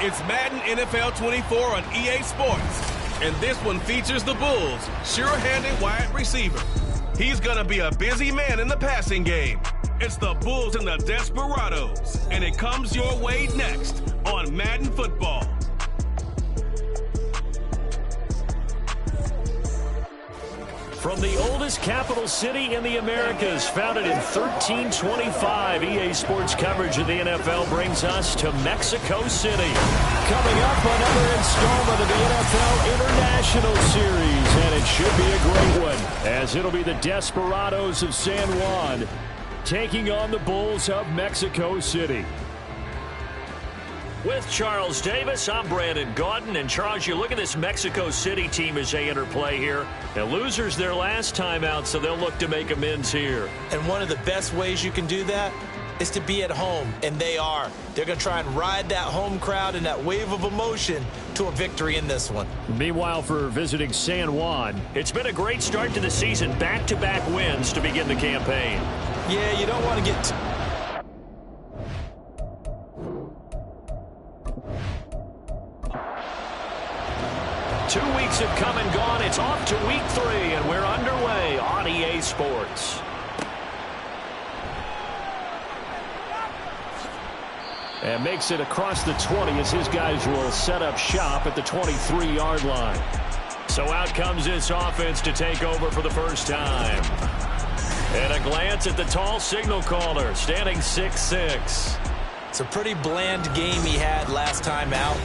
It's Madden NFL 24 on EA Sports. And this one features the Bulls' sure-handed wide receiver. He's going to be a busy man in the passing game. It's the Bulls and the Desperados. And it comes your way next on Madden Football. From the oldest capital city in the Americas, founded in 1325, EA Sports coverage of the NFL brings us to Mexico City. Coming up, another installment of the NFL International Series, and it should be a great one, as it'll be the Desperados of San Juan taking on the Bulls of Mexico City. With Charles Davis, I'm Brandon Gaudin. And Charles, you look at this Mexico City team as they enter play here. The losers their last time out, so they'll look to make amends here. And one of the best ways you can do that is to be at home, and they are. They're going to try and ride that home crowd and that wave of emotion to a victory in this one. Meanwhile, for visiting San Juan, it's been a great start to the season. Back-to-back wins to begin the campaign. Yeah, you don't want to get 2 weeks have come and gone. It's off to week 3, and we're underway on EA Sports. And makes it across the 20 as his guys will set up shop at the 23-yard line. So out comes this offense to take over for the first time. And a glance at the tall signal caller, standing 6'6". It's a pretty bland game he had last time out.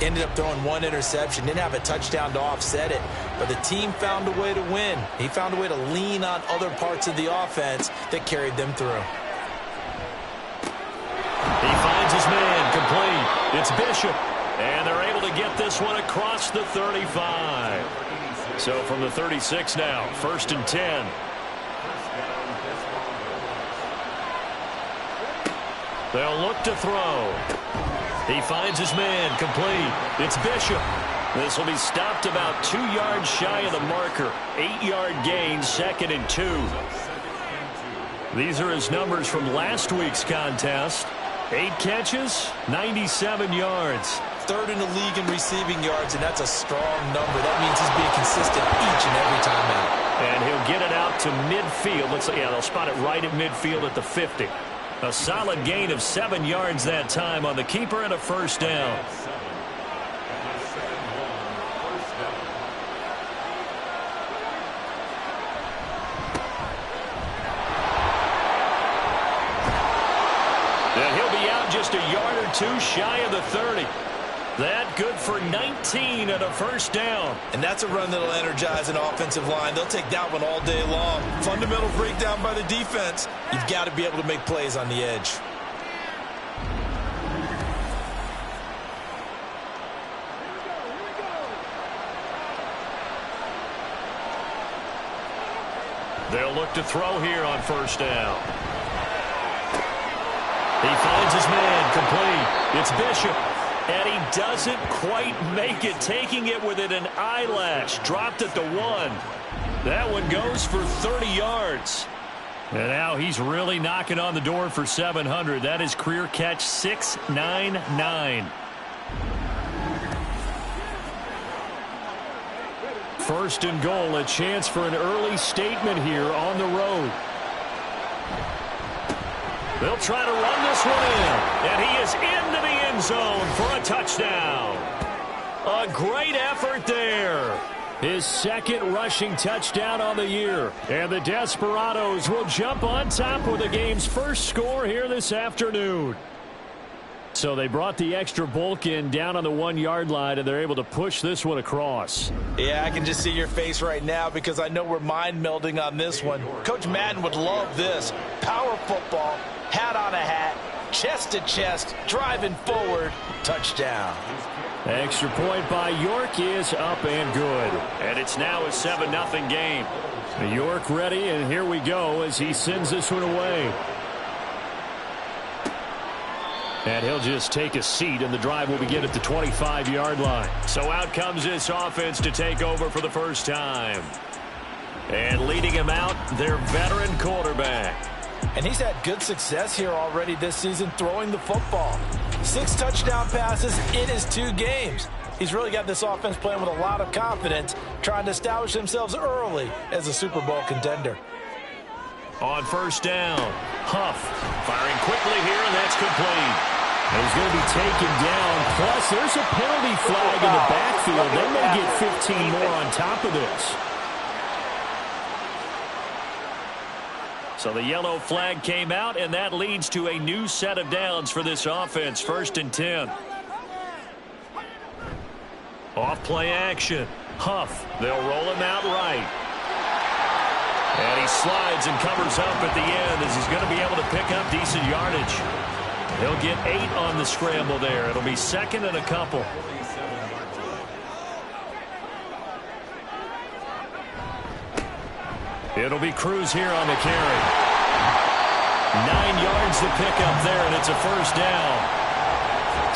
Ended up throwing one interception, didn't have a touchdown to offset it, but the team found a way to win. He found a way to lean on other parts of the offense that carried them through. He finds his man, complete. It's Bishop, and they're able to get this one across the 35. So from the 36 now, 1st and 10. They'll look to throw. He finds his man, complete. It's Bishop. This will be stopped about 2 yards shy of the marker. 8-yard gain, 2nd and 2. These are his numbers from last week's contest. 8 catches, 97 yards. 3rd in the league in receiving yards, and that's a strong number. That means he's being consistent each and every time out. And he'll get it out to midfield. They'll spot it right at midfield at the 50. A solid gain of 7 yards that time on the keeper and a first down. And he'll be out just a yard or 2 shy of the 30. That good for 19 and a first down. And that's a run that'll energize an offensive line. They'll take that one all day long. Fundamental breakdown by the defense. You've got to be able to make plays on the edge. They'll look to throw here on first down. He finds his man, complete. It's Bishop. And he doesn't quite make it, taking it within an eyelash. Dropped at the 1. That one goes for 30 yards. And now he's really knocking on the door for 700. That is career catch 699. First and goal, a chance for an early statement here on the road. They'll try to run this one in, and he is into the end zone for a touchdown. A great effort there. His 2nd rushing touchdown on the year. And the Desperados will jump on top with the game's first score here this afternoon. So they brought the extra bulk in down on the 1-yard line, and they're able to push this one across. Yeah, I can just see your face right now because I know we're mind melding on this one. Coach Madden would love this. Power football, hat on a hat, chest to chest, driving forward, touchdown. Extra point by York is up and good. And it's now a 7-0 game. York ready, and here we go as he sends this one away. And he'll just take a seat, and the drive will begin at the 25-yard line. So out comes this offense to take over for the first time. And leading him out, their veteran quarterback. And he's had good success here already this season throwing the football. 6 touchdown passes in his 2 games. He's really got this offense playing with a lot of confidence, trying to establish themselves early as a Super Bowl contender. On first down, Huff firing quickly here, and that's complete. He's going to be taken down. Plus, there's a penalty flag in the backfield. They may get 15 more on top of this. So the yellow flag came out, and that leads to a new set of downs for this offense. 1st and 10. Off play action. Huff. They'll roll him out right. And he slides and covers up at the end as he's going to be able to pick up decent yardage. He'll get 8 on the scramble there. It'll be 2nd and a couple. It'll be Cruz here on the carry. 9 yards to pick up there, and it's a first down.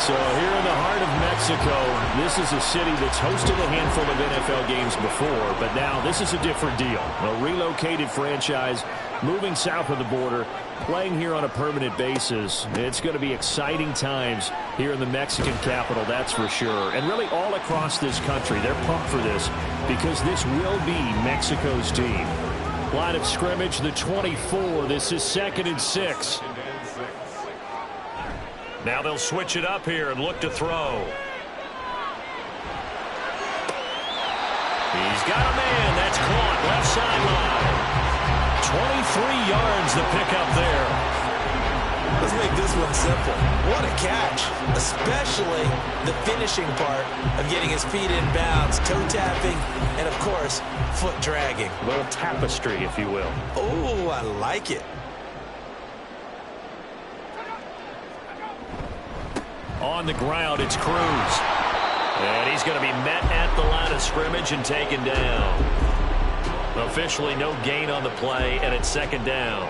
So here in the heart of Mexico, this is a city that's hosted a handful of NFL games before, but now this is a different deal. A relocated franchise, moving south of the border, playing here on a permanent basis. It's going to be exciting times here in the Mexican capital, that's for sure. And really all across this country, they're pumped for this because this will be Mexico's team. Line of scrimmage, the 24. This is 2nd and 6. Now they'll switch it up here and look to throw. He's got a man. That's caught. Left sideline. 23 yards to pick up there. Let's make this one simple. What a catch, especially the finishing part of getting his feet in bounds, toe tapping, and, of course, foot dragging. A little tapestry, if you will. Oh, I like it. On the ground, it's Cruz. And he's going to be met at the line of scrimmage and taken down. Officially no gain on the play, and it's 2nd down.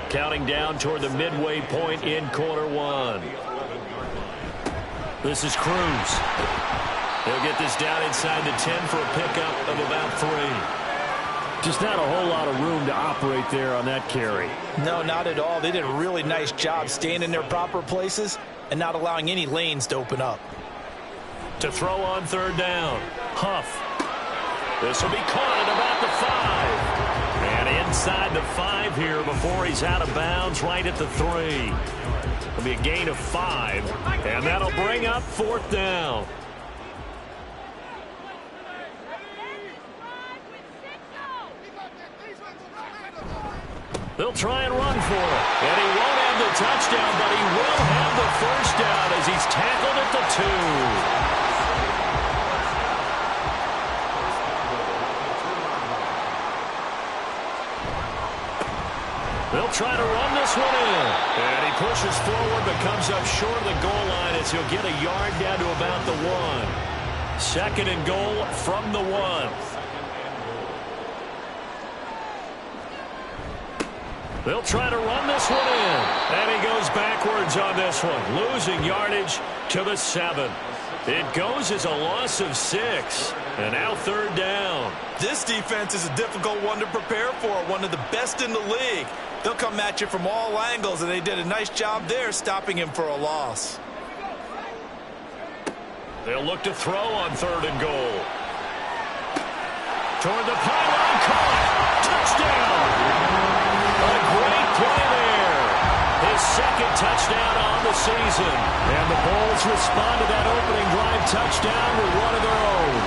Counting down toward the midway point in quarter 1. This is Cruz. He'll get this down inside the 10 for a pickup of about 3. Just not a whole lot of room to operate there on that carry. No, not at all. They did a really nice job staying in their proper places and not allowing any lanes to open up. To throw on 3rd down, Huff. This will be caught at about the 5. And inside the 5 here before he's out of bounds right at the 3. It'll be a gain of 5. And that'll bring up 4th down. They'll try and run for it. And he won't have the touchdown, but he will have the first down as he's tackled at the 2. They'll try to run this one in. And he pushes forward but comes up short of the goal line as he'll get a yard down to about the 1. 2nd and goal from the 1. They'll try to run this one in. And he goes backwards on this one, losing yardage to the 7. It goes as a loss of 6. And now 3rd down. This defense is a difficult one to prepare for, one of the best in the league. They'll come at you from all angles, and they did a nice job there stopping him for a loss. They'll look to throw on 3rd and goal. Toward the pylon, caught. Touchdown. A great play there. His 2nd touchdown on the season. And the Bulls respond to that opening drive touchdown with one of their own.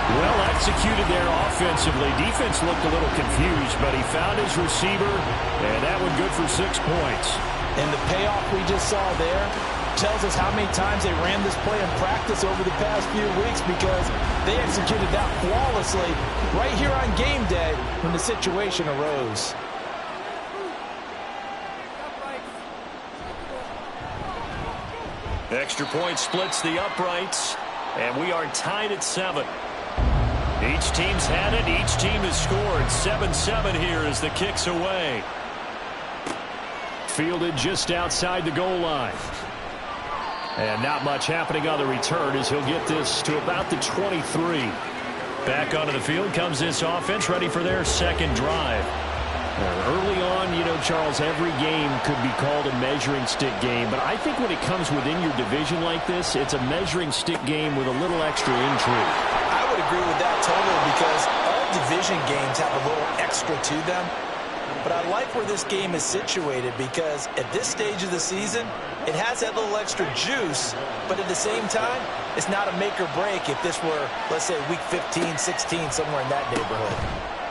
Well executed there offensively. Defense looked a little confused, but he found his receiver, and that one good for 6 points. And the payoff we just saw there tells us how many times they ran this play in practice over the past few weeks, because they executed that flawlessly right here on game day when the situation arose. Extra point splits the uprights, and we are tied at 7. Each team's had it. Each team has scored. 7-7 here as the kick's away. Fielded just outside the goal line. And not much happening on the return as he'll get this to about the 23. Back onto the field comes this offense, ready for their 2nd drive. Early on, you know, Charles, every game could be called a measuring stick game. But I think when it comes within your division like this, it's a measuring stick game with a little extra intrigue. I would agree with that totally because all division games have a little extra to them. But I like where this game is situated because at this stage of the season, it has that little extra juice. But at the same time, it's not a make or break if this were, let's say, week 15, 16, somewhere in that neighborhood.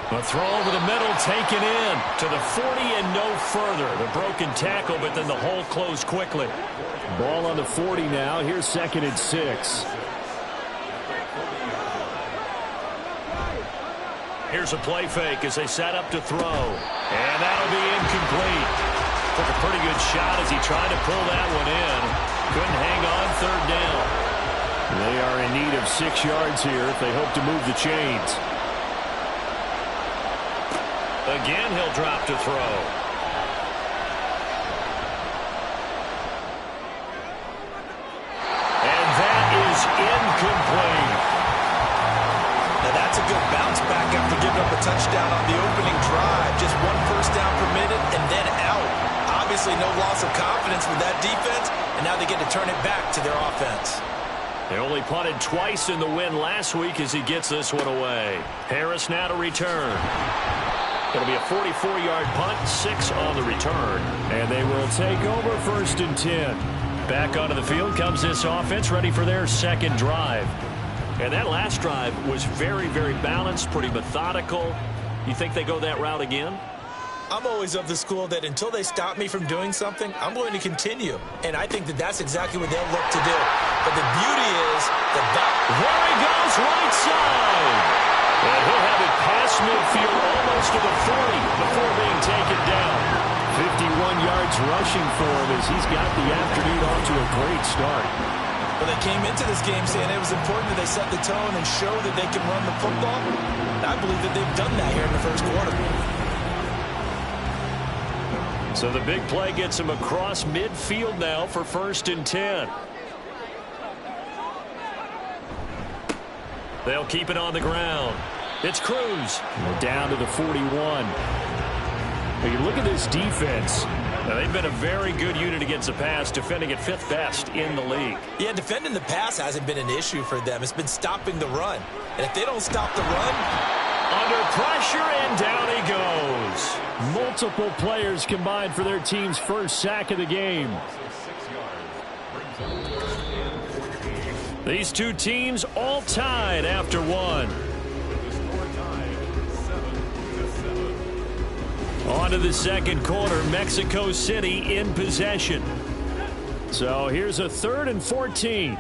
A throw over the middle, taken in to the 40 and no further. The broken tackle, but then the hole closed quickly. Ball on the 40 now. Here's 2nd and 6. Here's a play fake as they set up to throw. And that'll be incomplete. Took a pretty good shot as he tried to pull that one in. Couldn't hang on 3rd down. They are in need of 6 yards here if they hope to move the chains. Again, he'll drop to throw. And that is incomplete. Now that's a good bounce back after giving up a touchdown on the opening drive. Just 1 first down permitted and then out. Obviously no loss of confidence with that defense, and now they get to turn it back to their offense. They only punted twice in the win last week as he gets this one away. Harris now to return. It'll be a 44-yard punt, 6 on the return. And they will take over 1st and 10. Back onto the field comes this offense, ready for their 2nd drive. And that last drive was very, very balanced, pretty methodical. You think they go that route again? I'm always of the school that until they stop me from doing something, I'm going to continue. And I think that that's exactly what they'll look to do. But the beauty is that there he goes, right side. And he'll have it past midfield almost to the 40 before being taken down. 51 yards rushing for him as he's got the afternoon off to a great start. Well, they came into this game saying it was important that they set the tone and show that they can run the football. And I believe that they've done that here in the 1st quarter. So the big play gets him across midfield now for 1st and 10. They'll keep it on the ground. It's Cruz. We're down to the 41. Now you look at this defense. Now they've been a very good unit against the pass, defending at 5th best in the league. Yeah, defending the pass hasn't been an issue for them. It's been stopping the run. And if they don't stop the run, under pressure, and down he goes. Multiple players combined for their team's 1st sack of the game. These two teams all tied after 1. On to the 2nd quarter, Mexico City in possession. So here's a 3rd and 14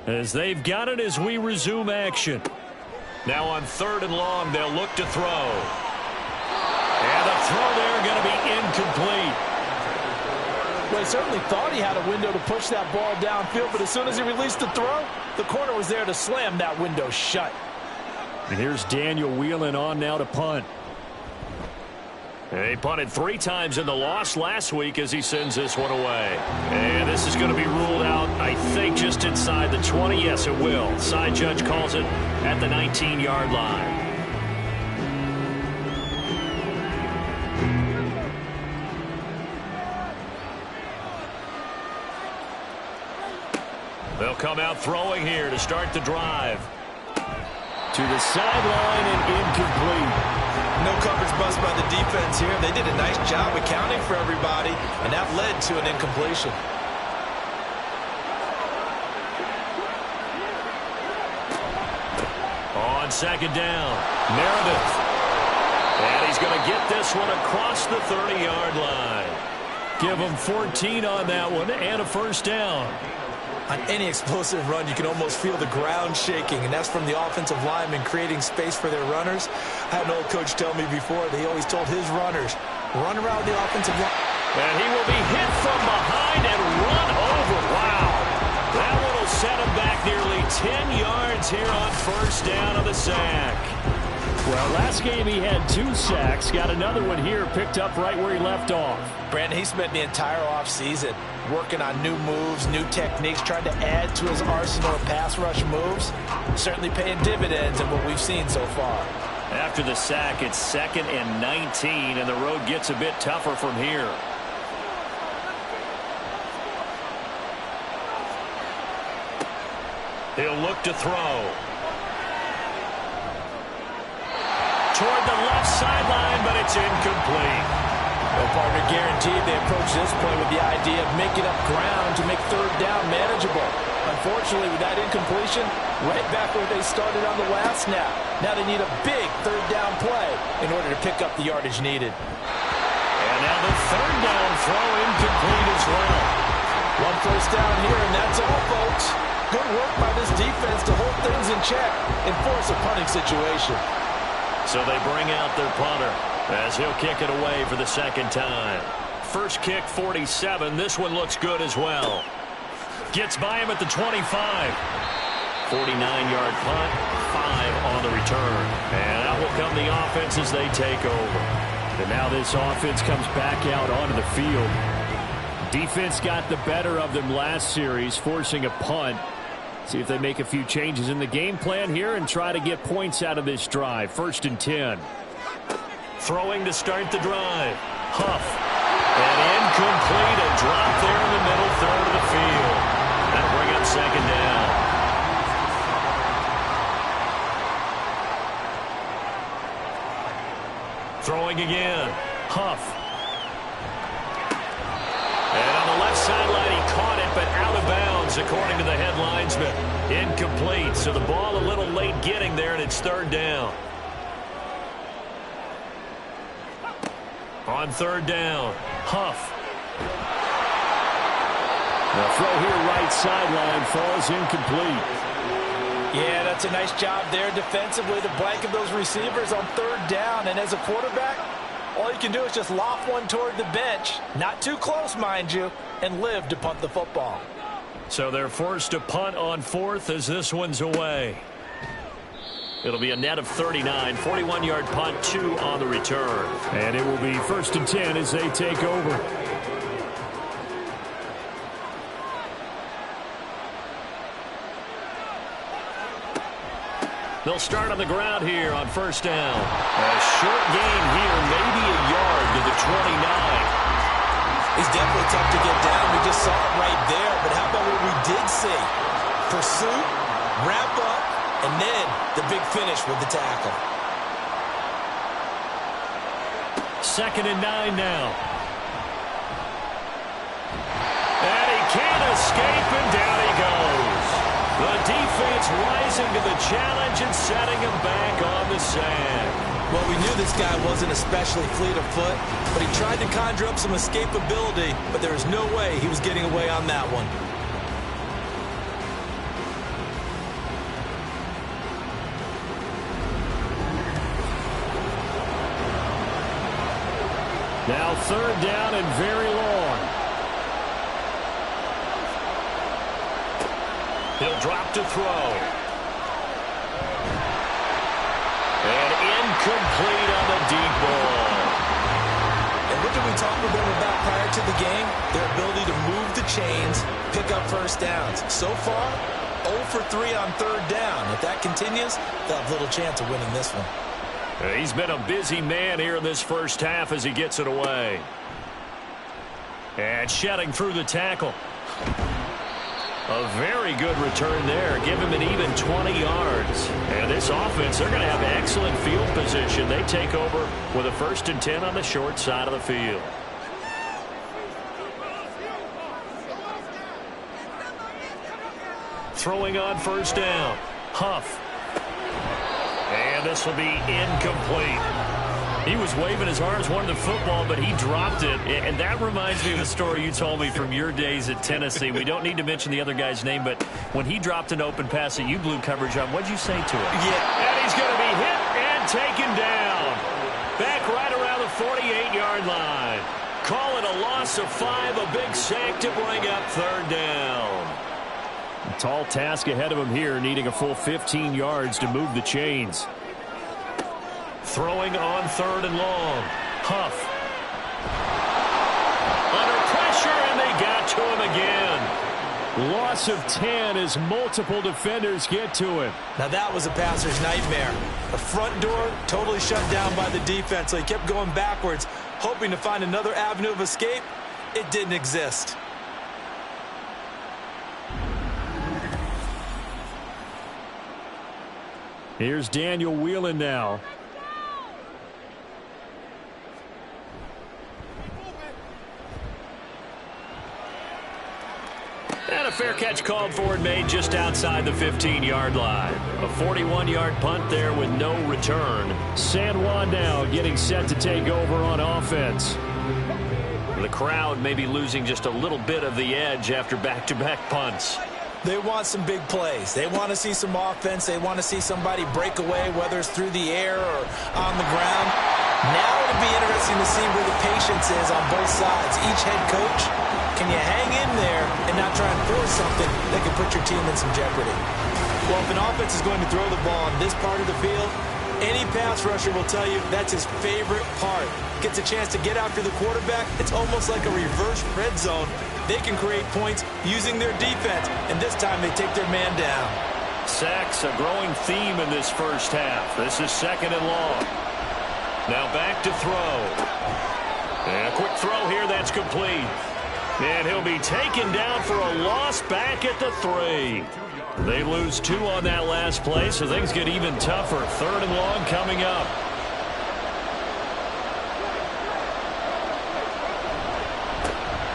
as they've got it as we resume action. Now on 3rd and long, they'll look to throw. And the throw there going to be incomplete. Well, he certainly thought he had a window to push that ball downfield, but as soon as he released the throw, the corner was there to slam that window shut. And here's Daniel Whelan on now to punt. He punted 3 times in the loss last week as he sends this one away. And this is going to be ruled out, I think, just inside the 20. Yes, it will. Side judge calls it at the 19-yard line. They'll come out throwing here to start the drive. To the sideline and incomplete. no coverage bust by the defense here. They did a nice job accounting for everybody, and that led to an incompletion. On 2nd down, Meredith. And he's going to get this one across the 30-yard line. Give him 14 on that one and a 1st down. On any explosive run, you can almost feel the ground shaking, and that's from the offensive linemen creating space for their runners. I had an old coach tell me before that he always told his runners, run around the offensive line. And he will be hit from behind and run over. Wow. That one will set him back nearly 10 yards here on 1st down on the sack. Well, last game he had 2 sacks. Got another one here, picked up right where he left off. Brandon, he spent the entire offseason working on new moves, new techniques, trying to add to his arsenal of pass rush moves. Certainly paying dividends in what we've seen so far. After the sack, it's 2nd and 19, and the road gets a bit tougher from here. He'll look to throw. Toward the left sideline, but it's incomplete. Well, partner, guaranteed they approach this point with the idea of making up ground to make third down manageable. Unfortunately, with that incompletion, right back where they started on the last snap. Now they need a big third down play in order to pick up the yardage needed. And now the third down throw incomplete as well. One first down here, and that's all, folks. Good work by this defense to hold things in check and force a punting situation. So they bring out their punter as he'll kick it away for the second time. First kick, 47. This one looks good as well. Gets by him at the 25. 49-yard punt, 5 on the return. And out will come the offense as they take over. And now this offense comes back out onto the field. Defense got the better of them last series, forcing a punt. See if they make a few changes in the game plan here and try to get points out of this drive. 1st and 10. Throwing to start the drive. Huff. And incomplete. A drop there in the middle third of the field. That'll bring up second down. Throwing again. Huff. And on the left sideline, he caught it, but out of bounds, according to the head linesman. Incomplete, so the ball a little late getting there, and it's third down. On third down, Huff. The throw here right sideline falls incomplete. Yeah, that's a nice job there defensively to blanket those receivers on third down. And as a quarterback, all you can do is just lob one toward the bench. Not too close, mind you, and live to punt the football. So they're forced to punt on 4th as this one's away. It'll be a net of 39, 41-yard punt, 2 on the return. And it will be 1st and 10 as they take over. They'll start on the ground here on 1st down. A short gain here, maybe a yard to the 29. He's definitely tough to get down. We just saw it right there. But how about what we did see? Pursuit, wrap up, and then the big finish with the tackle. 2nd and 9 now. And he can't escape, and down he goes. The defense rising to the challenge and setting him back on the sand. Well, we knew this guy wasn't especially fleet of foot, but he tried to conjure up some escapability, but there was no way he was getting away on that one. Now 3rd down and very long. He'll drop to throw. And incomplete on the deep ball. And what did we talk with them about prior to the game? Their ability to move the chains, pick up first downs. So far, 0 for 3 on 3rd down. If that continues, they'll have little chance of winning this one. He's been a busy man here in this first half as he gets it away. And shedding through the tackle. A very good return there. Give him an even 20 yards. And this offense, they're going to have excellent field position. They take over with a 1st and 10 on the short side of the field. Throwing on 1st down. Huff. And this will be incomplete. He was waving his arms, wanted the football, but he dropped it. And that reminds me of a story you told me from your days at Tennessee. We don't need to mention the other guy's name, but when he dropped an open pass that you blew coverage on, what'd you say to him? Yeah. And he's going to be hit and taken down. Back right around the 48-yard line. Call it a loss of 5, a big sack to bring up 3rd down. A tall task ahead of him here, needing a full 15 yards to move the chains. Throwing on 3rd and long. Huff. Under pressure, and they got to him again. Loss of 10 as multiple defenders get to him. Now that was a passer's nightmare. The front door totally shut down by the defense, so he kept going backwards, hoping to find another avenue of escape. It didn't exist. Here's Daniel Whelan now. And a fair catch called for and made just outside the 15-yard line. A 41-yard punt there with no return. San Juan now getting set to take over on offense. The crowd may be losing just a little bit of the edge after back-to-back punts. They want some big plays. They want to see some offense. They want to see somebody break away, whether it's through the air or on the ground. Now it'll be interesting to see where the patience is on both sides. Each head coach, can you hang in there and not try and force something that could put your team in some jeopardy? Well, if an offense is going to throw the ball on this part of the field, any pass rusher will tell you that's his favorite part. Gets a chance to get after the quarterback. It's almost like a reverse red zone. They can create points using their defense, and this time they take their man down. Sacks, a growing theme in this first half. This is 2nd and long. Now back to throw. And a quick throw here, that's complete. And he'll be taken down for a loss back at the 3. They lose 2 on that last play, so things get even tougher. 3rd and long coming up.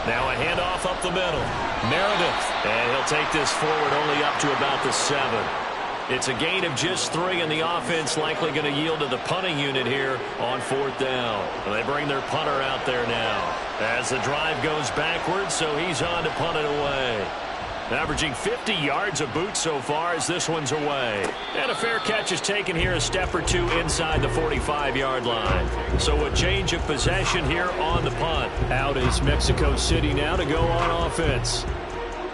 Now a handoff up the middle. Meredith. And he'll take this forward only up to about the 7. It's a gain of just 3, and the offense likely going to yield to the punting unit here on 4th down. And they bring their punter out there now as the drive goes backwards, so he's on to punt it away. Averaging 50 yards a boot so far as this one's away. And a fair catch is taken here a step or 2 inside the 45-yard line. So a change of possession here on the punt. Out is Mexico City now to go on offense.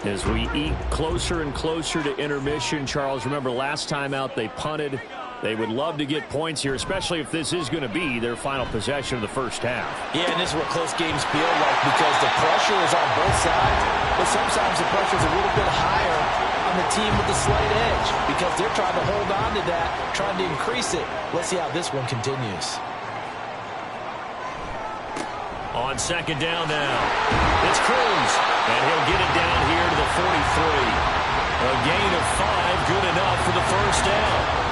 As we eat closer and closer to intermission, Charles, remember last time out they punted. They would love to get points here, especially if this is going to be their final possession of the first half. Yeah, and this is what close games feel like because the pressure is on both sides, but sometimes the pressure is a little bit higher on the team with the slight edge because they're trying to hold on to that, trying to increase it. Let's see how this one continues. On 2nd down now, it's Cruz, and he'll get it down here to the 43. A gain of 5, good enough for the first down.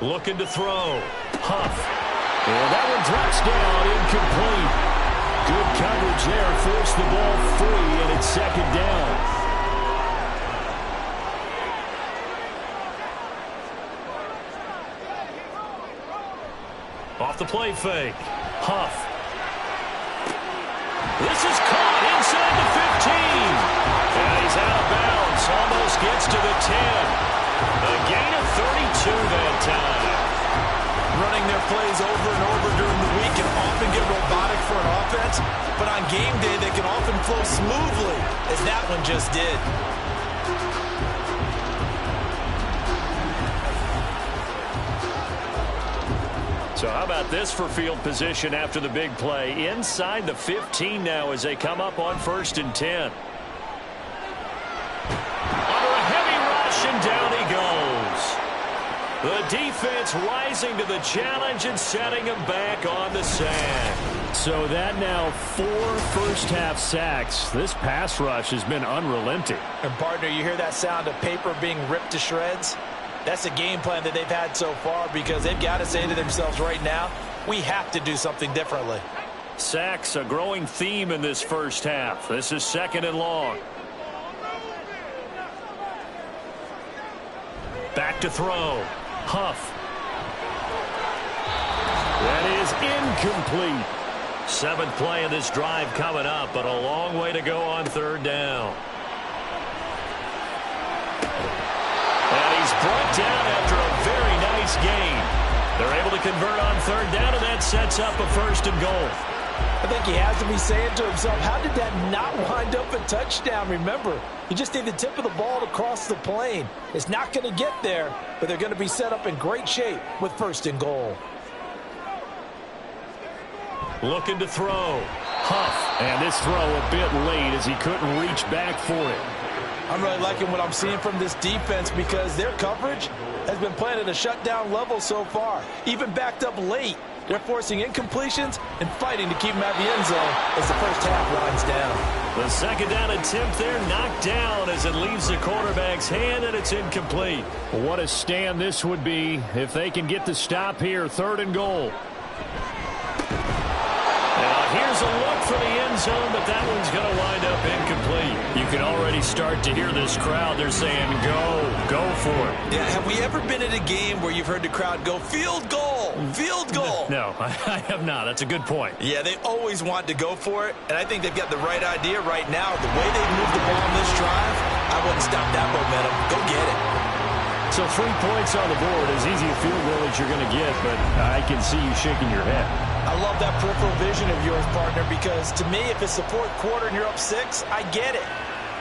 Looking to throw. Huff. And that one drops down, incomplete. Good coverage there, forced the ball free, and it's 2nd down. Off the play fake. Huff. This is caught inside the 15. And he's out of bounds. Almost gets to the 10. A gain of 32 that time. Running their plays over and over during the week can often get robotic for an offense, but on game day they can often flow smoothly, as that one just did. So how about this for field position after the big play? Inside the 15 now as they come up on 1st and 10. Under a heavy rush, and down he goes. The defense rising to the challenge and setting him back on the sand. So that now 4 first-half sacks. This pass rush has been unrelenting. And, partner, you hear that sound of paper being ripped to shreds? That's the game plan that they've had so far because they've got to say to themselves right now, we have to do something differently. Sacks, a growing theme in this first half. This is 2nd and long. Back to throw. Huff. That is incomplete. 7th play of this drive coming up, but a long way to go on 3rd down. And he's brought down after a very nice gain. They're able to convert on 3rd down, and that sets up a 1st and goal. I think he has to be saying to himself, how did that not wind up a touchdown? Remember, you just need the tip of the ball to cross the plane. It's not going to get there, but they're going to be set up in great shape with 1st and goal. Looking to throw. Huff, and this throw a bit late as he couldn't reach back for it. I'm really liking what I'm seeing from this defense because their coverage has been playing at a shutdown level so far. Even backed up late, they're forcing incompletions and fighting to keep them out of the end zone as the first half winds down. The 2nd down attempt there knocked down as it leaves the quarterback's hand, and it's incomplete. What a stand this would be if they can get the stop here. 3rd and goal. Here's a look for the end zone, but that one's going to wind up incomplete. You can already start to hear this crowd. They're saying, go for it. Yeah, have we ever been at a game where you've heard the crowd go, field goal, field goal? No, I have not. That's a good point. Yeah, they always want to go for it, and I think they've got the right idea right now. The way they've moved the ball on this drive, I wouldn't stop that momentum. Go get it. So 3 points on the board, as easy a field goal as you're going to get, but I can see you shaking your head. I love that peripheral vision of yours, partner, because to me, if it's the 4th quarter and you're up 6, I get it.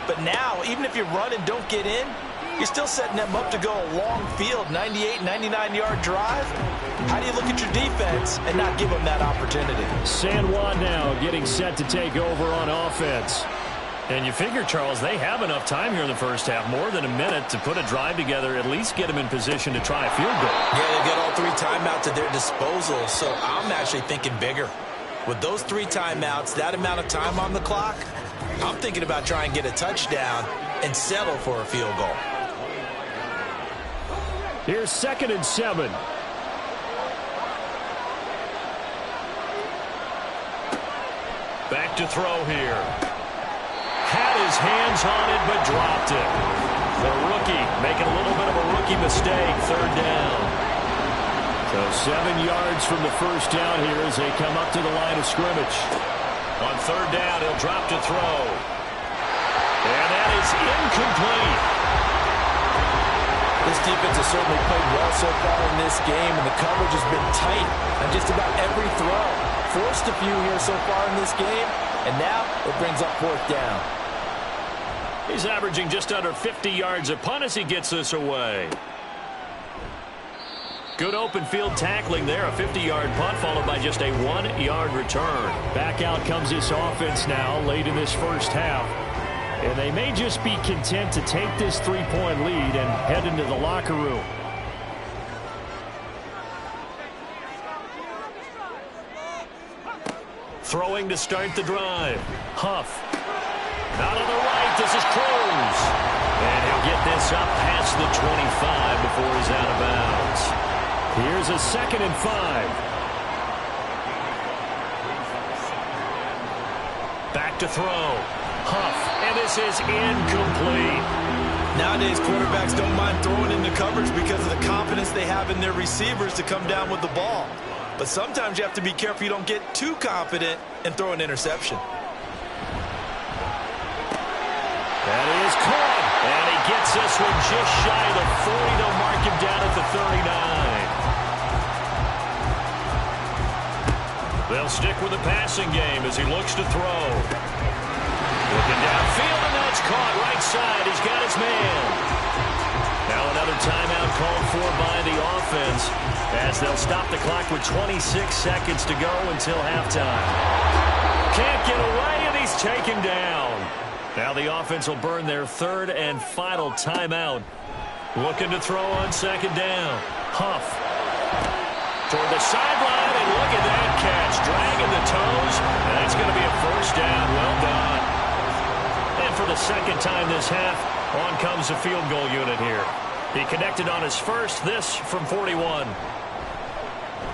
But now, even if you run and don't get in, you're still setting them up to go a long field, 98, 99-yard drive. How do you look at your defense and not give them that opportunity? San Juan now getting set to take over on offense. And you figure, Charles, they have enough time here in the first half, more than a minute, to put a drive together, at least get them in position to try a field goal. Yeah, they've got all 3 timeouts at their disposal, so I'm actually thinking bigger. With those 3 timeouts, that amount of time on the clock, I'm thinking about trying to get a touchdown and settle for a field goal. Here's 2nd and 7. Back to throw here. Had his hands on it, but dropped it. The rookie making a little bit of a rookie mistake. 3rd down. So 7 yards from the first down here as they come up to the line of scrimmage. On 3rd down, he'll drop to throw. And that is incomplete. This defense has certainly played well so far in this game, and the coverage has been tight on just about every throw. Forced a few here so far in this game, and now it brings up 4th down. He's averaging just under 50 yards a punt as he gets this away. Good open field tackling there. A 50-yard punt followed by just a 1-yard return. Back out comes this offense now late in this first half. And they may just be content to take this 3-point lead and head into the locker room. Throwing to start the drive. Huff. Out on the right, this is Cruz. And he'll get this up past the 25 before he's out of bounds. Here's a 2nd and 5. Back to throw. Huff, and this is incomplete. Nowadays, quarterbacks don't mind throwing into coverage because of the confidence they have in their receivers to come down with the ball. But sometimes you have to be careful you don't get too confident and throw an interception. That is caught. And he gets this one just shy of the 40 to mark him down at the 39. They'll stick with the passing game as he looks to throw. Looking downfield, and that's caught right side. He's got his man. Now another timeout called for by the offense as they'll stop the clock with 26 seconds to go until halftime. Can't get away, and he's taken down. Now the offense will burn their 3rd and final timeout. Looking to throw on 2nd down. Huff. Toward the sideline, and look at that catch. Dragging the toes, and it's going to be a 1st down. Well done. And for the 2nd time this half, on comes the field goal unit here. He connected on his first, this from 41.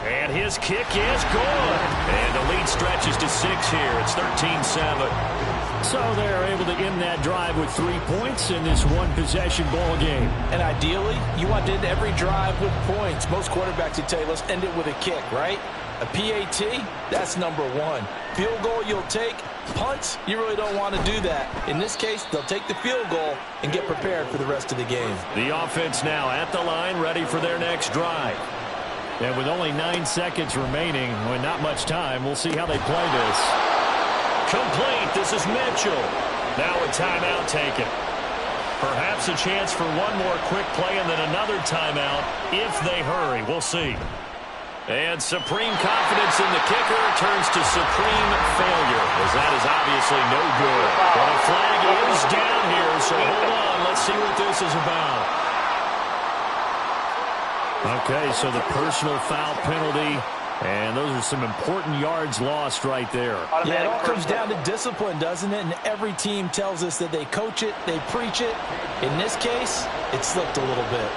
And his kick is good. And the lead stretches to 6 here. It's 13-7. So they're able to end that drive with 3 points in this one-possession ball game. And ideally, you want to end every drive with points. Most quarterbacks would tell you, let's end it with a kick, right? A PAT, that's number 1. Field goal you'll take. Punts, you really don't want to do that. In this case, they'll take the field goal and get prepared for the rest of the game. The offense now at the line, ready for their next drive. And with only 9 seconds remaining, with not much time, we'll see how they play this. Complete. This is Mitchell. Now a timeout taken. Perhaps a chance for one more quick play and then another timeout if they hurry. We'll see. And supreme confidence in the kicker turns to supreme failure, as that is obviously no good. But a flag is down here, so hold on. Let's see what this is about. Okay, so the personal foul penalty, and those are some important yards lost right there. Yeah, it all comes down to discipline, doesn't it? And every team tells us that they coach it, they preach it. In this case, it slipped a little bit.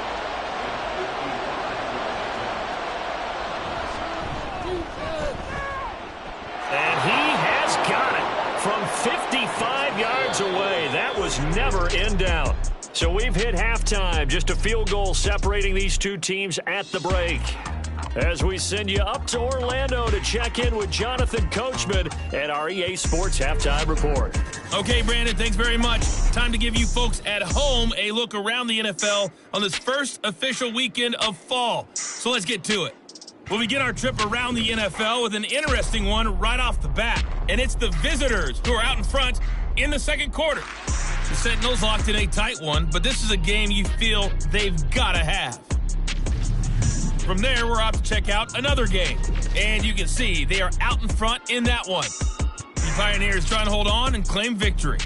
And he has got it from 55 yards away. That was never in doubt. So we've hit halftime. Just a field goal separating these two teams at the break. As we send you up to Orlando to check in with Jonathan Coachman at our EA Sports Halftime Report. Okay, Brandon, thanks very much. Time to give you folks at home a look around the NFL on this first official weekend of fall. So let's get to it. We'll begin our trip around the NFL with an interesting one right off the bat. And it's the visitors who are out in front in the second quarter. The Sentinels locked in a tight one, but this is a game you feel they've got to have. From there, we're off to check out another game. And you can see they are out in front in that one. The Pioneers trying to hold on and claim victory.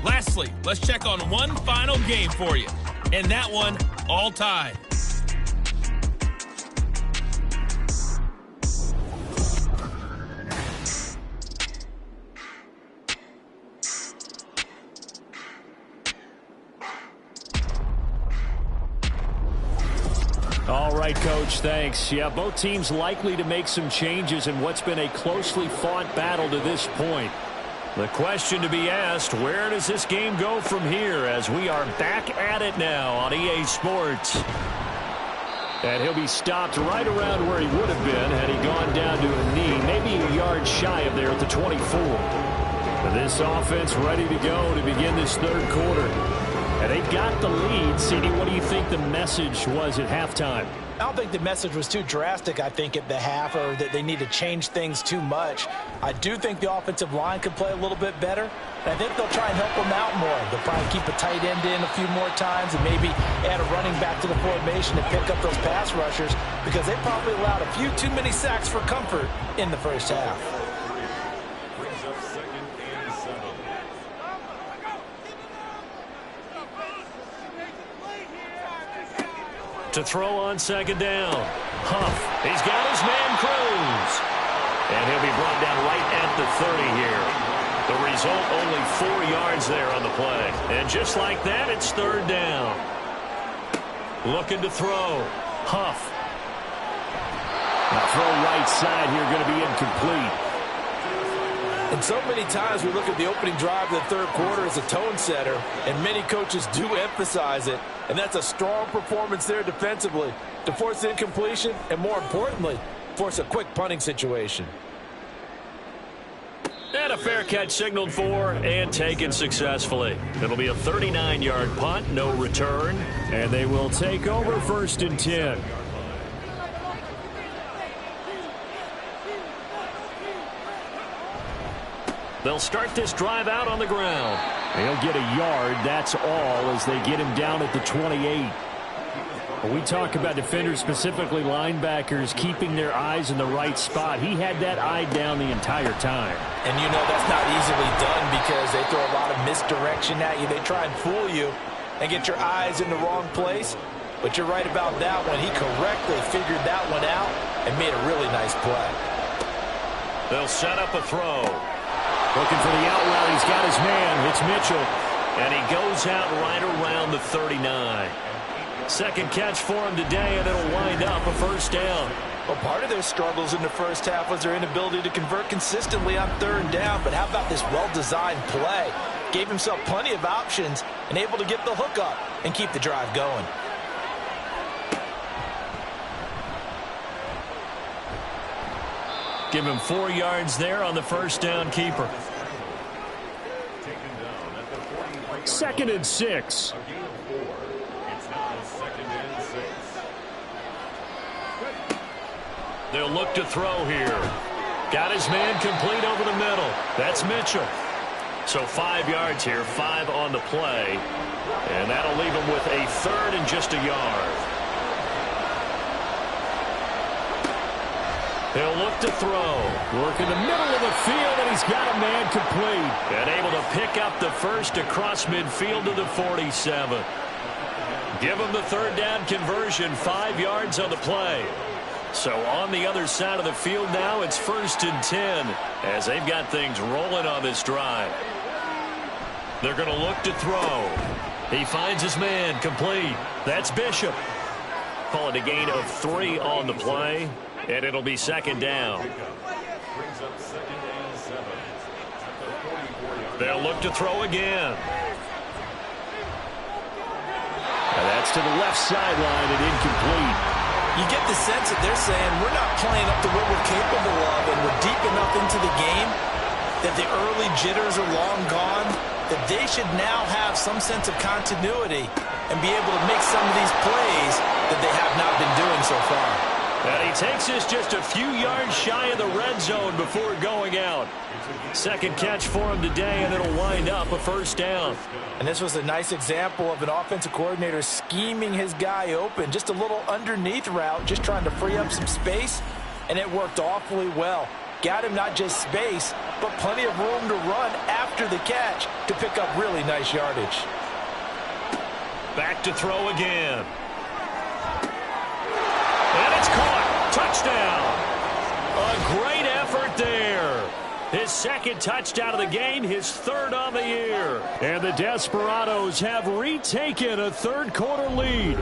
Lastly, let's check on one final game for you. And that one, all tied. All right, Coach, thanks. Yeah, both teams likely to make some changes in what's been a closely fought battle to this point. The question to be asked, where does this game go from here as we are back at it now on EA Sports? And he'll be stopped right around where he would have been had he gone down to a knee, maybe a yard shy of there at the 24. This offense ready to go to begin this third quarter. And they got the lead. CD, what do you think the message was at halftime? I don't think the message was too drastic, I think, at the half, or that they need to change things too much. I do think the offensive line could play a little bit better, and I think they'll try and help them out more. They'll probably keep a tight end in a few more times and maybe add a running back to the formation to pick up those pass rushers, because they probably allowed a few too many sacks for comfort in the first half. To throw on second down. Huff. He's got his man Cruz. And he'll be brought down right at the 30 here. The result, only 4 yards there on the play. And just like that, it's third down. Looking to throw. Huff. Now throw right side here, going to be incomplete. And so many times we look at the opening drive of the third quarter as a tone setter, and many coaches do emphasize it. And that's a strong performance there defensively to force incompletion and, more importantly, force a quick punting situation. And a fair catch signaled for and taken successfully. It'll be a 39-yard punt, no return. And they will take over first and 10. They'll start this drive out on the ground. They'll get a yard, that's all, as they get him down at the 28. When we talk about defenders, specifically linebackers, keeping their eyes in the right spot, he had that eye down the entire time. And you know that's not easily done because they throw a lot of misdirection at you. They try and fool you and get your eyes in the wrong place. But you're right about that one. He correctly figured that one out and made a really nice play. They'll set up a throw. Looking for the out route. He's got his man. It's Mitchell. And he goes out right around the 39. Second catch for him today, and it'll wind up a first down. Well, part of their struggles in the first half was their inability to convert consistently on third down. But how about this well-designed play? Gave himself plenty of options and able to get the hook up and keep the drive going. Give him 4 yards there on the first down keeper. Second and 6. They'll look to throw here. Got his man complete over the middle. That's Mitchell. So 5 yards here, 5 on the play. And that'll leave him with a third and just a yard. He'll look to throw. Work in the middle of the field, and he's got a man complete. And able to pick up the first across midfield to the 47. Give him the third down conversion, 5 yards on the play. So on the other side of the field now, it's 1st and 10 as they've got things rolling on this drive. They're going to look to throw. He finds his man complete. That's Bishop. Call it a gain of 3 on the play, and it'll be 2nd down. They'll look to throw again. And that's to the left sideline and incomplete. You get the sense that they're saying we're not playing up to what we're capable of, and we're deep enough into the game that the early jitters are long gone, that they should now have some sense of continuity and be able to make some of these plays that they have not been doing so far. And he takes this just a few yards shy of the red zone before going out. Second catch for him today, and it'll wind up a 1st down. And this was a nice example of an offensive coordinator scheming his guy open. Just a little underneath route, just trying to free up some space, and it worked awfully well. Got him not just space, but plenty of room to run after the catch to pick up really nice yardage. Back to throw again. And it's caught. Touchdown. A great effort there. His 2nd touchdown of the game, his 3rd on the year. And the Desperados have retaken a 3rd quarter lead.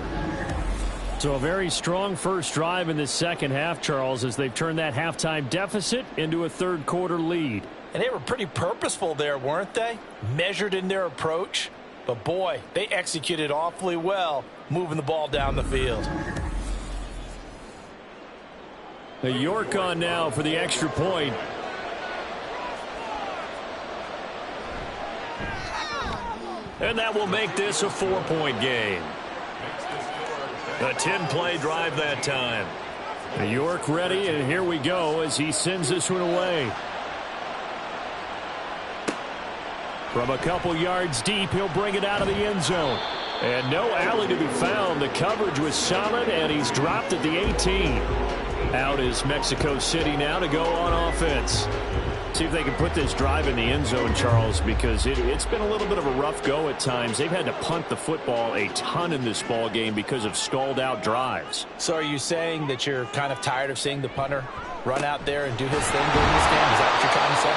So a very strong first drive in the second half, Charles, as they've turned that halftime deficit into a 3rd quarter lead. And they were pretty purposeful there, weren't they? Measured in their approach. But boy, they executed awfully well, moving the ball down the field. The York on now for the extra point. And that will make this a 4-point game. A 10-play drive that time. The York ready, and here we go as he sends this one away. From a couple yards deep, he'll bring it out of the end zone. And no alley to be found. The coverage was solid, and he's dropped at the 18. Out is Mexico City now to go on offense. See if they can put this drive in the end zone, Charles, because it's been a little bit of a rough go at times. They've had to punt the football a ton in this ball game because of stalled-out drives. So are you saying that you're kind of tired of seeing the punter run out there and do his thing during this game? Is that what you're trying to say?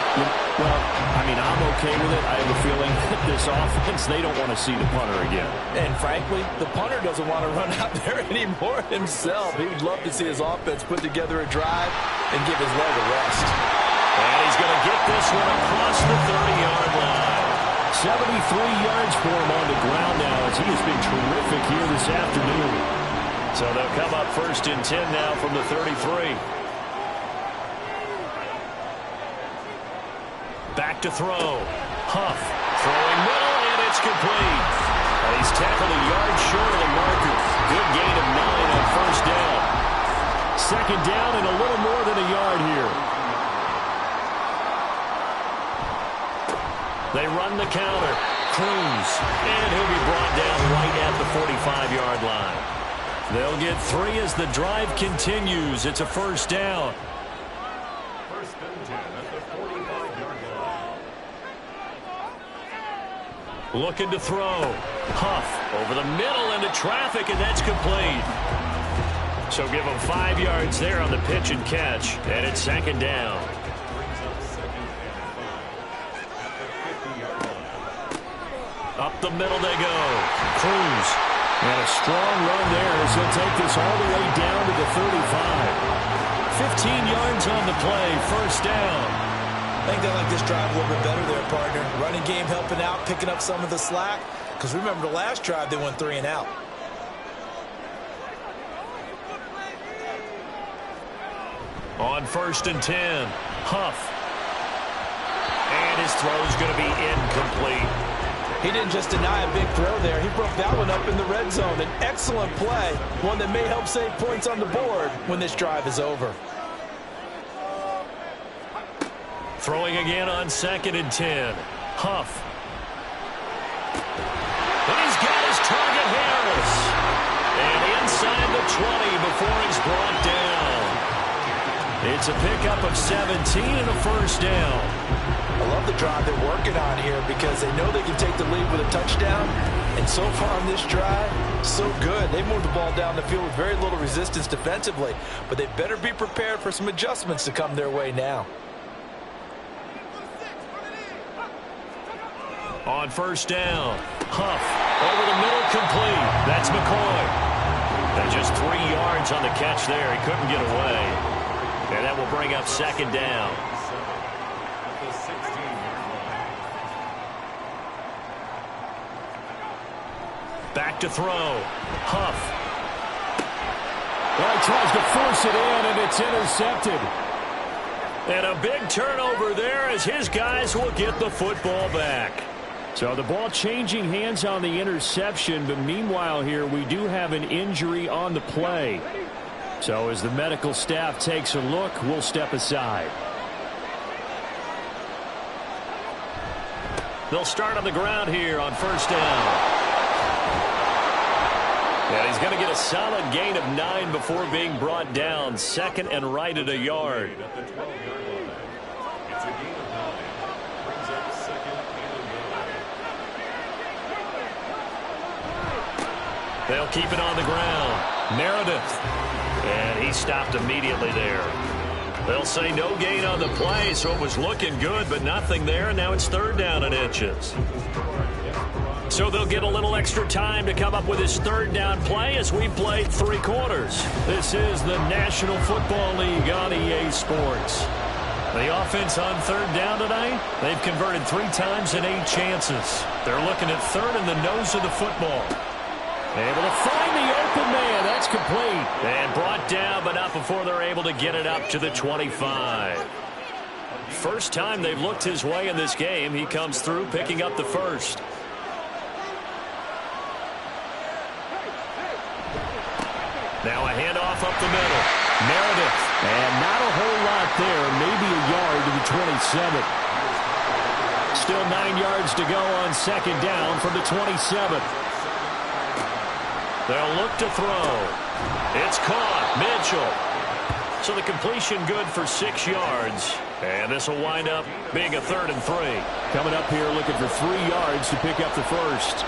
Well, I mean, I'm okay with it. I have a feeling that this offense, they don't want to see the punter again. And frankly, the punter doesn't want to run out there anymore himself. He would love to see his offense put together a drive and give his leg a rest. And he's going to get this one across the 30-yard line. 73 yards for him on the ground now as he has been terrific here this afternoon. So they'll come up 1st and 10 now from the 33. Back to throw. Huff throwing middle, and it's complete. And he's tackled a yard short of the marker. Good gain of 9 on 1st down. 2nd down and a little more than a yard here. They run the counter. Cruz. And he'll be brought down right at the 45-yard line. They'll get 3 as the drive continues. It's a 1st down. Looking to throw. Huff over the middle into traffic, and that's complete. So give him 5 yards there on the pitch and catch, and it's 2nd down. Up the middle they go. Cruz. And a strong run there as he'll take this all the way down to the 35. 15 yards on the play, 1st down. I think they like this drive a little bit better there, partner. Running game helping out, picking up some of the slack. Because remember the last drive, they went 3 and out. On 1st and 10, Huff. And his throw's going to be incomplete. He didn't just deny a big throw there. He broke that one up in the red zone. An excellent play, one that may help save points on the board when this drive is over. Throwing again on 2nd and 10. Huff. And he's got his target, Harris. And inside the 20 before he's brought down. It's a pickup of 17 and a first down. I love the drive they're working on here because they know they can take the lead with a touchdown. And so far on this drive, so good. They moved the ball down the field with very little resistance defensively. But they better be prepared for some adjustments to come their way now. On first down, Huff over the middle, complete. That's McCoy. And just 3 yards on the catch there. He couldn't get away. And that will bring up 2nd down. Back to throw. Huff. Well, he tries to force it in, and it's intercepted. And a big turnover there as his guys will get the football back. So the ball changing hands on the interception, but meanwhile here we do have an injury on the play. So as the medical staff takes a look, we'll step aside. They'll start on the ground here on first down. And he's going to get a solid gain of 9 before being brought down. 2nd and right at a yard. They'll keep it on the ground. Meredith. And he stopped immediately there. They'll say no gain on the play, so it was looking good, but nothing there, and now it's 3rd down and inches. So they'll get a little extra time to come up with his 3rd down play as we played 3 quarters. This is the National Football League on EA Sports. The offense on 3rd down tonight, they've converted 3 times and 8 chances. They're looking at 3rd in the nose of the football. Able to find the open man. That's complete. And brought down, but not before they're able to get it up to the 25. First time they've looked his way in this game. He comes through picking up the first. Now a handoff up the middle. Meredith. And not a whole lot there. Maybe a yard to the 27. Still 9 yards to go on 2nd down from the 27. They'll look to throw. It's caught. Mitchell. So the completion good for 6 yards. And this will wind up being a 3rd and 3. Coming up here looking for 3 yards to pick up the first.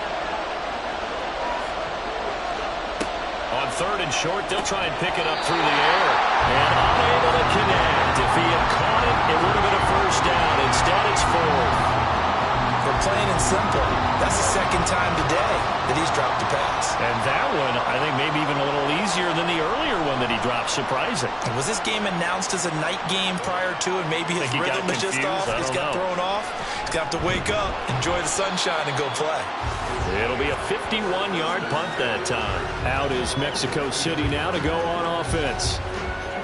On 3rd and short, they'll try and pick it up through the air. And unable to connect. If he had caught it, it would have been a first down. Instead, it's 4th. For plain and simple, that's the 2nd time today that he's dropped a pass. And that one, I think, maybe even a little easier than the earlier one that he dropped. Surprising. Was this game announced as a night game prior to it? Maybe his rhythm is just off. He's got thrown off. He's got to wake up, enjoy the sunshine, and go play. It'll be a 51-yard punt that time. Out is Mexico City now to go on offense.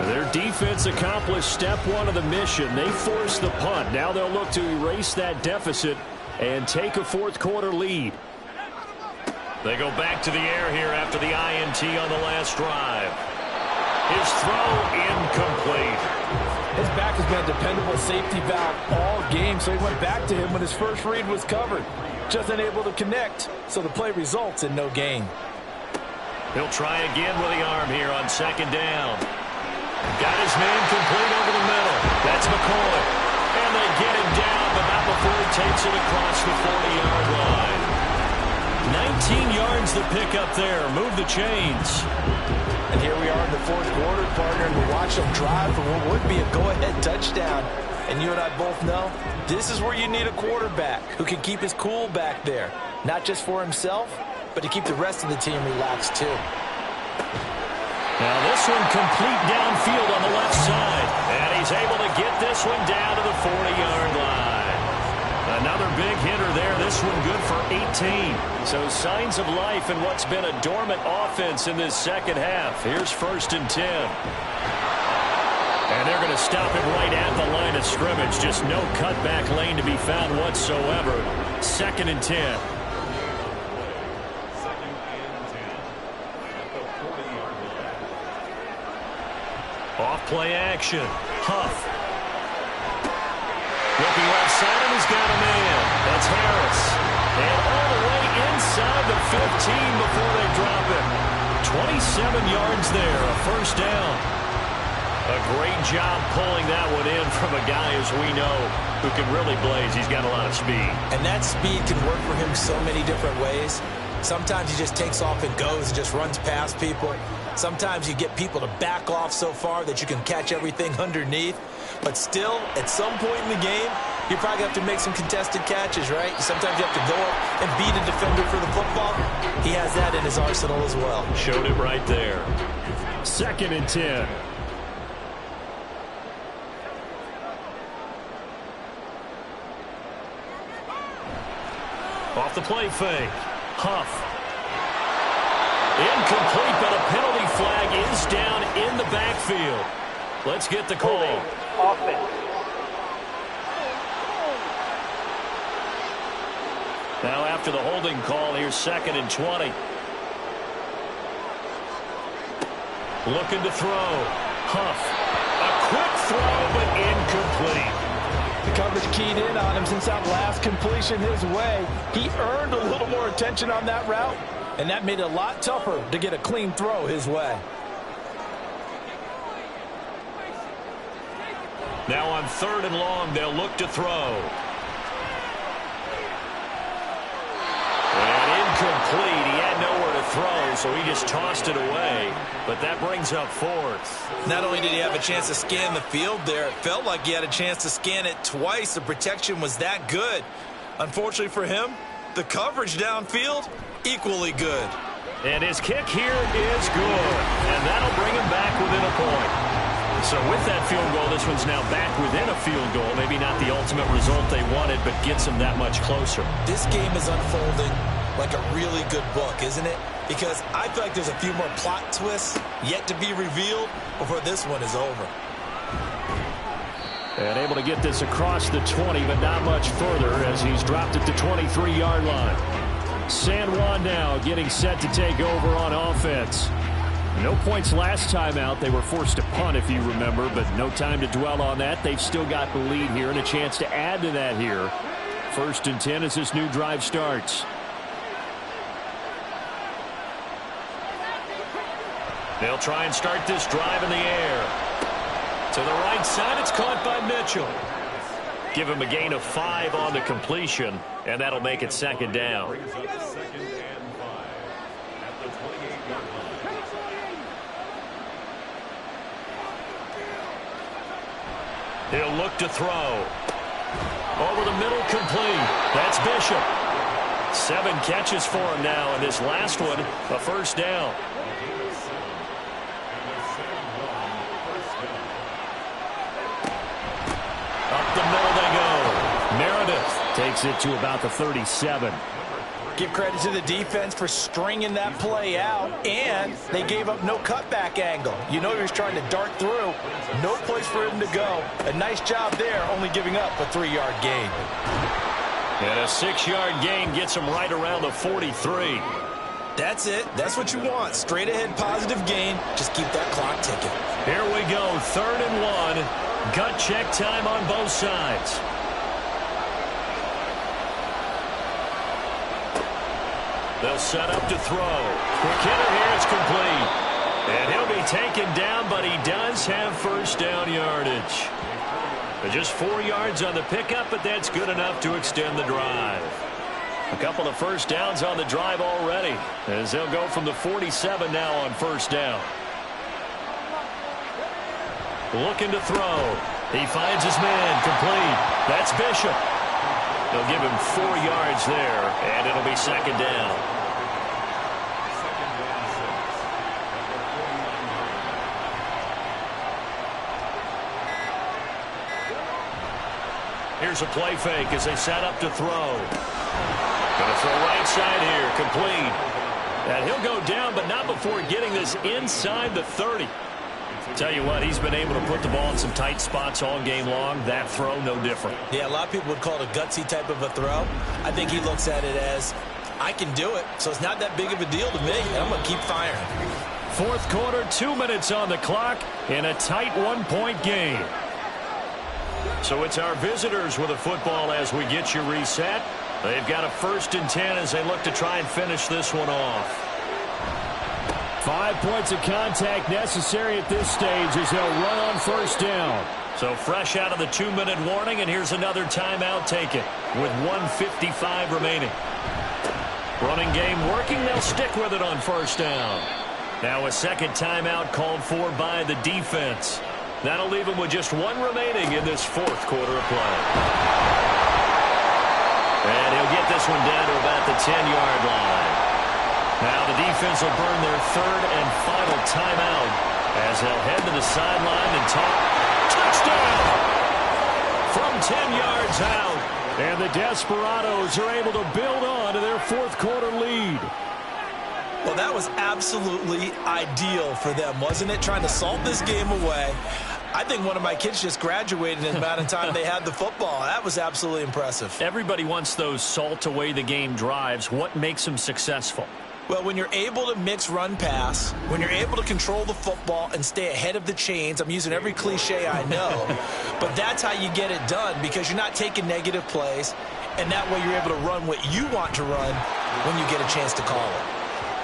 Their defense accomplished step 1 of the mission. They forced the punt. Now they'll look to erase that deficit and take a 4th quarter lead. They go back to the air here after the INT on the last drive. His throw incomplete. His back has been a dependable safety valve all game, so he went back to him when his first read was covered. Just unable to connect, so the play results in no gain. He'll try again with the arm here on 2nd down. Got his man complete over the middle. That's McCoy. And they get him down, but not before he takes it across the 40-yard line. 19 yards to pick up there. Move the chains. And here we are in the 4th quarter, partner, and we watch them drive for what would be a go-ahead touchdown. And you and I both know this is where you need a quarterback who can keep his cool back there. Not just for himself, but to keep the rest of the team relaxed too. Now this one complete downfield on the left side. And he's able to get this one down to the 40-yard line. Another big hitter there. This one good for 18. So signs of life in what's been a dormant offense in this 2nd half. Here's 1st and 10. And they're going to stop it right at the line of scrimmage. Just no cutback lane to be found whatsoever. 2nd and 10. Off play action. Huff. Looking left side, and he's got a man. That's Harris. And all the way inside the 15 before they drop it. 27 yards there, a first down. A great job pulling that one in from a guy, as we know, who can really blaze. He's got a lot of speed. And that speed can work for him so many different ways. Sometimes he just takes off and goes and just runs past people. Sometimes you get people to back off so far that you can catch everything underneath. But still, at some point in the game, you probably have to make some contested catches, right? Sometimes you have to go up and beat a defender for the football. He has that in his arsenal as well. Showed it right there. 2nd and 10. Off the play fake. Huff. Incomplete, but a penalty flag is down in the backfield. Let's get the call. Offense. Now after the holding call, here's 2nd and 20. Looking to throw. Huff. A quick throw, but incomplete. The coverage keyed in on him since that last completion his way. He earned a little more attention on that route, and that made it a lot tougher to get a clean throw his way. Now on 3rd and long, they'll look to throw. And incomplete. He had nowhere to throw, so he just tossed it away. But that brings up 4th. Not only did he have a chance to scan the field there, it felt like he had a chance to scan it twice. The protection was that good. Unfortunately for him, the coverage downfield, equally good. And his kick here is good. And that'll bring him back within a point. So with that field goal, this one's now back within a field goal. Maybe not the ultimate result they wanted, but gets them that much closer. This game is unfolding like a really good book, isn't it? Because I feel like there's a few more plot twists yet to be revealed before this one is over. And able to get this across the 20, but not much further as he's dropped at the 23-yard line. San Juan now getting set to take over on offense. No points last time out. They were forced to punt, if you remember, but no time to dwell on that. They've still got the lead here and a chance to add to that here. 1st and 10 as this new drive starts. They'll try and start this drive in the air. To the right side, it's caught by Mitchell. Give him a gain of 5 on the completion, and that'll make it 2nd down. He'll look to throw. Over the middle, complete. That's Bishop. 7 catches for him now, and this last one, a first down. Up the middle they go. Meredith takes it to about the 37. Give credit to the defense for stringing that play out, and they gave up no cutback angle. You know he was trying to dart through. No place for him to go. A nice job there, only giving up a 3-yard gain. And a 6-yard gain gets him right around the 43. That's it. That's what you want. Straight ahead positive gain. Just keep that clock ticking. Here we go. 3rd and 1. Gut check time on both sides. They'll set up to throw. Quick hitter here. It's complete. And he'll be taken down, but he does have first down yardage. But just 4 yards on the pickup, but that's good enough to extend the drive. A couple of first downs on the drive already, as they'll go from the 47 now on first down. Looking to throw. He finds his man. Complete. That's Bishop. They'll give him 4 yards there, and it'll be 2nd down. Here's a play fake as they set up to throw. Going to throw right side here. Complete. And he'll go down, but not before getting this inside the 30. Tell you what, he's been able to put the ball in some tight spots all game long. That throw, no different. Yeah, a lot of people would call it a gutsy type of a throw. I think he looks at it as, I can do it, so it's not that big of a deal to me, and I'm going to keep firing. 4th quarter, 2 minutes on the clock, in a tight 1-point game. So it's our visitors with a football as we get you reset. They've got a 1st and 10 as they look to try and finish this one off. 5 points of contact necessary at this stage as they'll run on 1st down. So fresh out of the 2-minute warning, and here's another timeout taken with 1:55 remaining. Running game working. They'll stick with it on 1st down. Now a second timeout called for by the defense. That'll leave them with just 1 remaining in this 4th quarter of play. And he'll get this one down to about the 10-yard line. Now the defense will burn their 3rd and final timeout as they'll head to the sideline and talk. Touchdown! From 10 yards out. And the Desperados are able to build on to their 4th quarter lead. Well, that was absolutely ideal for them, wasn't it? Trying to salt this game away. I think one of my kids just graduated in the amount of time they had the football. That was absolutely impressive. Everybody wants those salt away the game drives. What makes them successful? Well, when you're able to mix run-pass, when you're able to control the football and stay ahead of the chains, I'm using every cliche I know, but that's how you get it done because you're not taking negative plays, and that way you're able to run what you want to run when you get a chance to call it.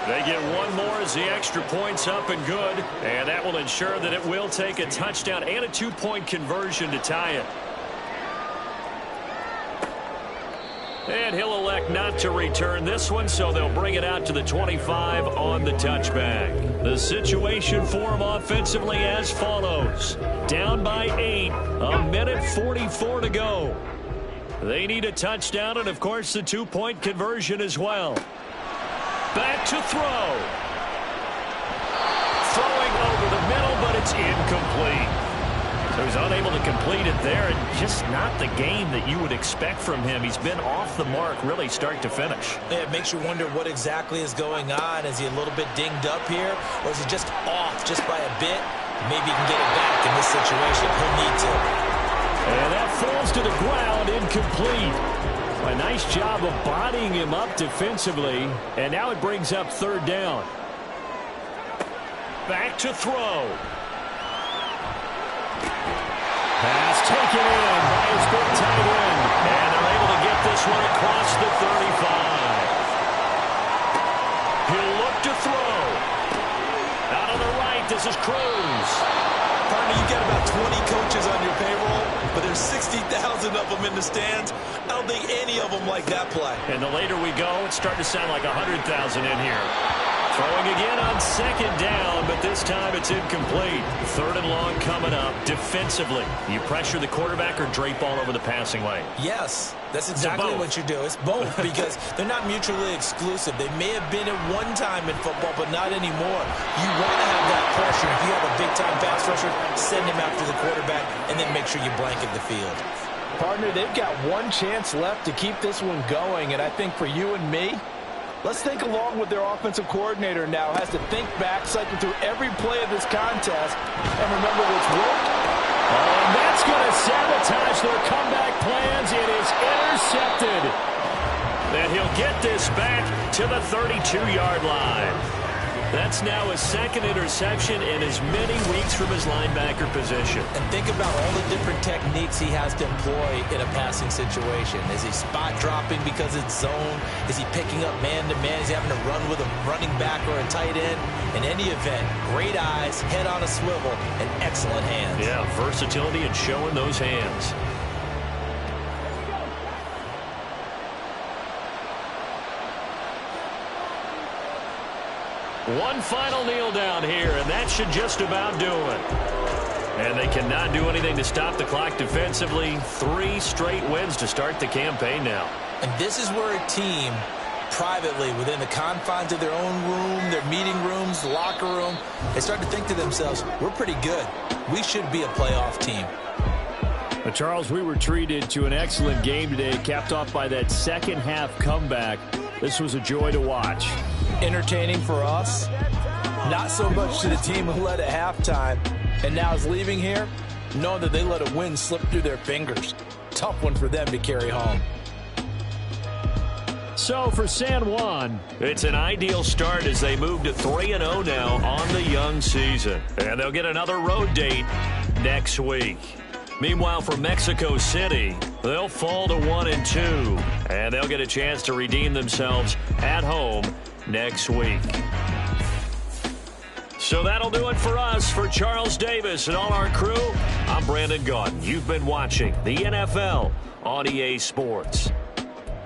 They get 1 more as the extra point's up and good, and that will ensure that it will take a touchdown and a 2-point conversion to tie it. And he'll elect not to return this one, so they'll bring it out to the 25 on the touchback. The situation for him offensively as follows. Down by 8, 1:44 to go. They need a touchdown and, of course, the 2-point conversion as well. Back to throw. Throwing over the middle, but it's incomplete. So he's unable to complete it there, and just not the game that you would expect from him. He's been off the mark really start to finish. Yeah, it makes you wonder what exactly is going on. Is he a little bit dinged up here, or is he just off just by a bit? Maybe he can get it back in this situation. He'll need to. And that falls to the ground, incomplete. A nice job of bodying him up defensively, and now it brings up 3rd down. Back to throw. Pass taken in by his big tight end. And they're able to get this one across the 35. He'll look to throw. Out on the right, this is Cruz. Partner, you got about 20 coaches on your payroll, but there's 60,000 of them in the stands. I don't think any of them like that play. And the later we go, it's starting to sound like 100,000 in here. Throwing again on 2nd down, but this time it's incomplete. 3rd and long coming up defensively. You pressure the quarterback or drape all over the passing lane? Yes, that's exactly what you do. It's both because they're not mutually exclusive. They may have been at one time in football, but not anymore. You want to have that pressure. If you have a big-time pass rusher, send him after the quarterback and then make sure you blanket the field. Partner, they've got 1 chance left to keep this one going, and I think for you and me, let's think along with their offensive coordinator now. Has to think back, cycle through every play of this contest, and remember what's worked. And that's going to sabotage their comeback plans. It is intercepted. And he'll get this back to the 32-yard line. That's now his 2nd interception in as many weeks from his linebacker position. And think about all the different techniques he has to employ in a passing situation. Is he spot dropping because it's zone? Is he picking up man-to-man? Is he having to run with a running back or a tight end? In any event, great eyes, head on a swivel, and excellent hands. Yeah, versatility and showing those hands. One final kneel down here, and that should just about do it. And they cannot do anything to stop the clock defensively. 3 straight wins to start the campaign now. And this is where a team, privately, within the confines of their own room, their meeting rooms, locker room, they start to think to themselves, we're pretty good. We should be a playoff team. Charles, we were treated to an excellent game today, capped off by that second-half comeback. This was a joy to watch. Entertaining for us, not so much to the team who led at halftime and now is leaving here, knowing that they let a win slip through their fingers. Tough one for them to carry home. So for San Juan, it's an ideal start as they move to 3-0 now on the young season. And they'll get another road date next week. Meanwhile, for Mexico City, they'll fall to 1-2, and they'll get a chance to redeem themselves at home next week. So that'll do it for us. For Charles Davis and all our crew, I'm Brandon Gaudin. You've been watching the NFL on EA Sports.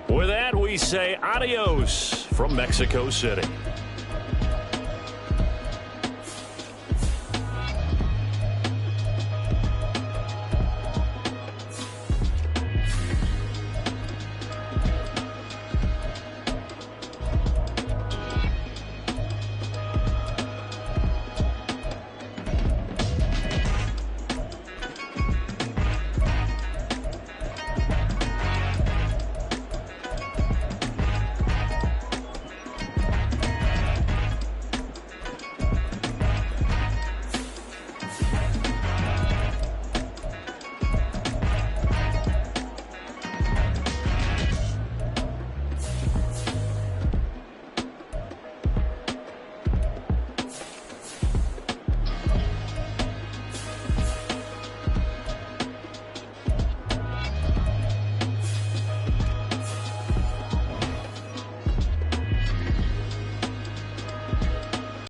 With that, we say adios from Mexico City.